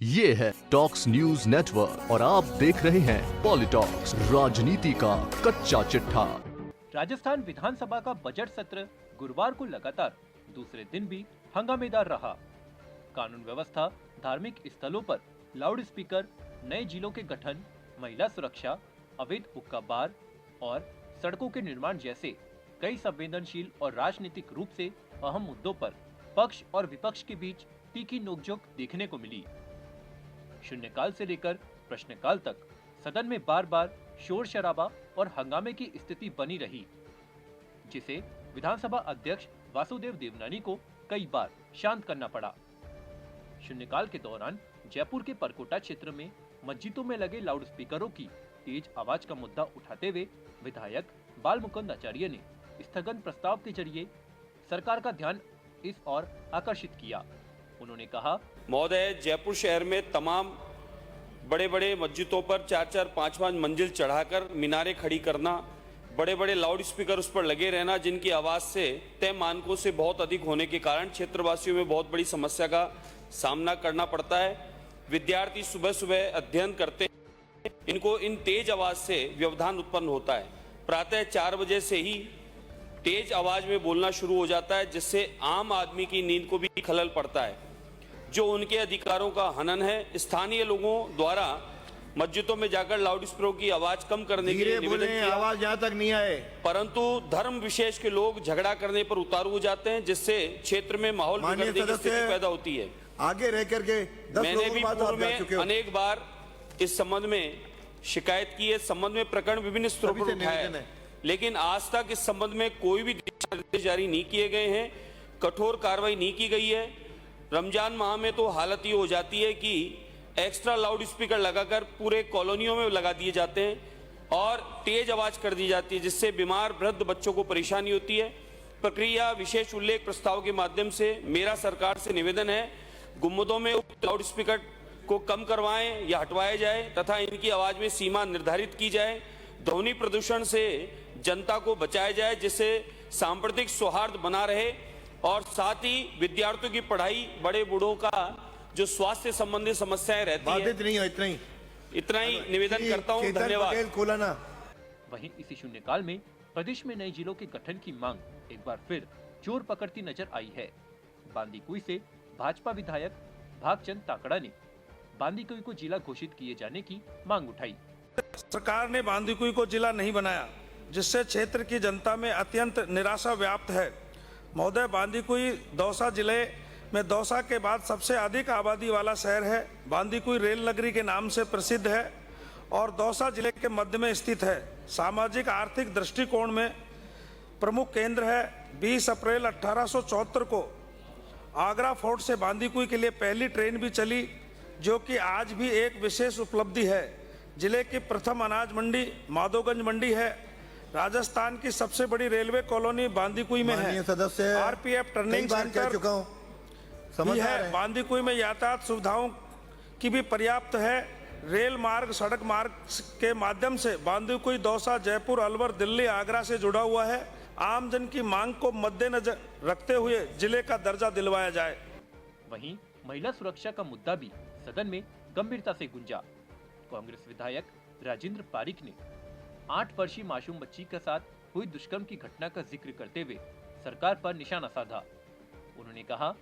ये है talks news network और आप देख रहे हैं पॉलिटॉक्स, राजनीति का कच्चा चिट्ठा। राजस्थान विधानसभा का बजट सत्र गुरुवार को लगातार दूसरे दिन भी हंगामेदार रहा। कानून व्यवस्था, धार्मिक स्थलों पर लाउड स्पीकर, नए जिलों के गठन, महिला सुरक्षा, अवैध हुक्का बार और सड़कों के निर्माण जैसे कई संवेदनशील और राजनीतिक रूप से अहम मुद्दों पर पक्ष और विपक्ष के बीच तीखी नोकझोंक देखने को मिली। शून्यकाल से लेकर प्रश्नकाल तक सदन में बार बार शोर शराबा और हंगामे की स्थिति बनी रही, जिसे विधानसभा अध्यक्ष वासुदेव देवनानी को कई बार शांत करना पड़ा। शून्यकाल के दौरान जयपुर के परकोटा क्षेत्र में मस्जिदों में लगे लाउड स्पीकरों की तेज आवाज का मुद्दा उठाते हुए विधायक बाल मुकुंद आचार्य ने स्थगन प्रस्ताव के जरिए सरकार का ध्यान इस ओर आकर्षित किया। उन्होंने कहा, महोदय, जयपुर शहर में तमाम बड़े बड़े मस्जिदों पर 4-4, 5-5 मंजिल चढ़ाकर मीनारें खड़ी करना, बड़े बड़े लाउड स्पीकर उस पर लगे रहना, जिनकी आवाज़ से तय मानकों से बहुत अधिक होने के कारण क्षेत्रवासियों में बहुत बड़ी समस्या का सामना करना पड़ता है। विद्यार्थी सुबह सुबह अध्ययन करते हैं, इनको इन तेज आवाज़ से व्यवधान उत्पन्न होता है। प्रातः 4 बजे से ही तेज आवाज़ में बोलना शुरू हो जाता है, जिससे आम आदमी की नींद को भी खलल पड़ता है, जो उनके अधिकारों का हनन है। स्थानीय लोगों द्वारा मस्जिदों में जाकर लाउड स्पीकरों की आवाज कम करने के लिए निवेदन किया, आवाज यहाँ तक नहीं आए, परंतु धर्म विशेष के लोग झगड़ा करने पर उतारू हो जाते हैं, जिससे क्षेत्र में माहौल बिगड़ने की स्थिति पैदा होती है। आगे रह करके मैंने भी पूर्व में अनेक बार इस संबंध में शिकायत की है, संबंध में प्रकरण विभिन्न स्तरों पर उठाया है, लेकिन आज तक इस संबंध में कोई भी दिशा निर्देश जारी नहीं किए गए हैं, कठोर कार्रवाई नहीं की गई है। रमजान माह में तो हालत ये हो जाती है कि एक्स्ट्रा लाउड स्पीकर लगाकर पूरे कॉलोनियों में लगा दिए जाते हैं और तेज आवाज कर दी जाती है, जिससे बीमार वृद्ध बच्चों को परेशानी होती है। प्रक्रिया विशेष उल्लेख प्रस्ताव के माध्यम से मेरा सरकार से निवेदन है, गुम्बदों में लाउड स्पीकर को कम करवाएं या हटवाया जाए तथा इनकी आवाज में सीमा निर्धारित की जाए। ध्वनि प्रदूषण से जनता को बचाया जाए, जिससे सांप्रदायिक सौहार्द बना रहे और साथ ही विद्यार्थियों की पढ़ाई, बड़े बूढ़ों का जो स्वास्थ्य संबंधी समस्याएं रहती है। इतना ही निवेदन करता हूं। धन्यवाद। वहीं इसी शून्यकाल में प्रदेश में नए जिलों के गठन की मांग एक बार फिर जोर पकड़ती नजर आई है। बांदीकुई से भाजपा विधायक भागचंद ताकड़ा ने बांदीकुई को जिला घोषित किए जाने की मांग उठाई। सरकार ने बांदीकुई को जिला नहीं बनाया, जिससे क्षेत्र की जनता में अत्यंत निराशा व्याप्त है। महोदय, बांदीकुई दौसा जिले में दौसा के बाद सबसे अधिक आबादी वाला शहर है। बांदीकुई रेल नगरी के नाम से प्रसिद्ध है और दौसा जिले के मध्य में स्थित है। सामाजिक आर्थिक दृष्टिकोण में प्रमुख केंद्र है। 20 अप्रैल 1874 को आगरा फोर्ट से बांदीकुई के लिए पहली ट्रेन भी चली, जो कि आज भी एक विशेष उपलब्धि है। जिले की प्रथम अनाज मंडी माधोगंज मंडी है। राजस्थान की सबसे बड़ी रेलवे कॉलोनी बांदीकुई में है। सदस्य आरपीएफ टर्निंग सेंटर भी है। बांदीकुई में यातायात सुविधाओं की भी पर्याप्त है। रेल मार्ग, सड़क मार्ग के माध्यम से बांदीकुई दौसा, जयपुर, अलवर, दिल्ली, आगरा से जुड़ा हुआ है। आमजन की मांग को मद्देनजर रखते हुए जिले का दर्जा दिलवाया जाए। वहीं महिला सुरक्षा का मुद्दा भी सदन में गंभीरता से गुंजा। कांग्रेस विधायक राजेंद्र पारिक ने 8 वर्षीय मासूम बच्ची के साथ हुई दुष्कर्म की घटना का जिक्र करते हुए सरकार पर निशाना साधा। उन्होंने कहा,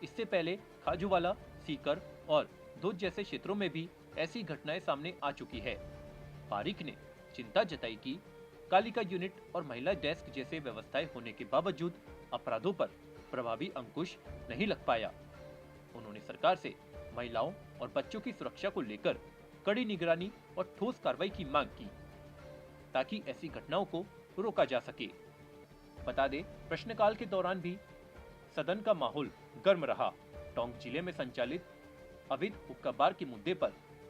इससे पहले खाजूवाला, सीकर और दूध जैसे क्षेत्रों में भी ऐसी घटनाएं सामने आ चुकी है। पारिक ने चिंता जताई कि कालिका यूनिट और महिला डेस्क जैसे व्यवस्थाएं होने के बावजूद अपराधों पर प्रभावी अंकुश नहीं लग पाया। उन्होंने सरकार से महिलाओं और बच्चों की सुरक्षा को लेकर कड़ी निगरानी और ठोस कार्रवाई की मांग की, ताकि ऐसी घटनाओं को रोका जा सके। बता दें, प्रश्नकाल के दौरान भी सदन का माहौल गर्म रहा। टोंक जिले में संचालित अवैध हुक्का बार के मुद्दे पर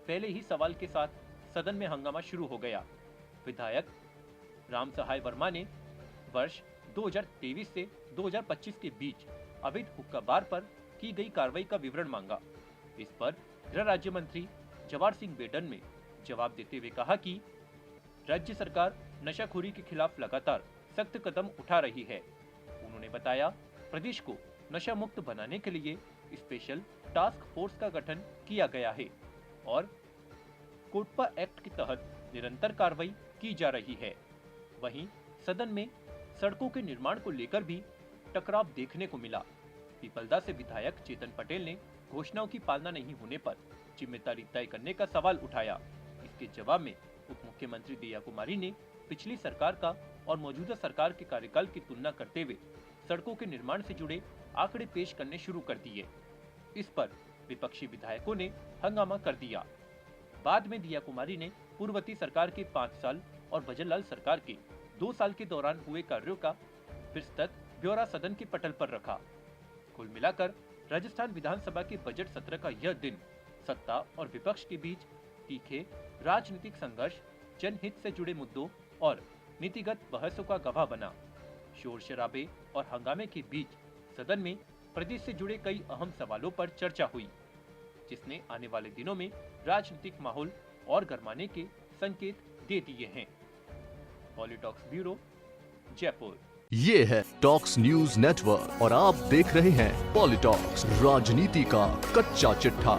पहले ही सवाल के साथ सदन में हंगामा शुरू हो गया। विधायक राम सहाय वर्मा ने वर्ष 2023 से 2025 के बीच अवैध हुक्का बार पर की गई कार्रवाई का विवरण मांगा। इस पर गृह राज्य मंत्री जवाहर सिंह बेडन ने जवाब देते हुए कहा कि राज्य सरकार नशाखोरी के खिलाफ लगातार सख्त कदम उठा रही है। उन्होंने बताया, प्रदेश को नशा मुक्त बनाने के लिए स्पेशल टास्क फोर्स का गठन किया गया है और कोटपा एक्ट के तहत निरंतर कार्रवाई की जा रही है। वहीं सदन में सड़कों के निर्माण को लेकर भी टकराव देखने को मिला। पीपलदा से विधायक चेतन पटेल ने घोषणाओं की पालना नहीं होने पर जिम्मेदारी तय करने का सवाल उठाया। इसके जवाब में उप मुख्यमंत्री दिया कुमारी ने पिछली सरकार का और मौजूदा सरकार के कार्यकाल की तुलना करते हुए सड़कों के निर्माण से जुड़े आंकड़े पेश करने शुरू कर दिए। इस पर विपक्षी विधायकों ने हंगामा कर दिया। बाद में दिया कुमारी ने पूर्ववर्ती सरकार के 5 साल और भजनलाल सरकार के 2 साल के दौरान हुए कार्यों का विस्तृत ब्यौरा सदन के पटल पर रखा। कुल मिलाकर राजस्थान विधानसभा के बजट सत्र का यह दिन सत्ता और विपक्ष के बीच तीखे राजनीतिक संघर्ष, जनहित से जुड़े मुद्दों और नीतिगत बहसों का गवाह बना। शोर शराबे और हंगामे के बीच सदन में प्रदेश से जुड़े कई अहम सवालों पर चर्चा हुई, जिसने आने वाले दिनों में राजनीतिक माहौल और गरमाने के संकेत दे दिए हैं। पॉलिटॉक्स ब्यूरो, जयपुर। ये है टॉक्स न्यूज नेटवर्क और आप देख रहे हैं पॉलिटॉक्स, राजनीति का कच्चा चिट्ठा।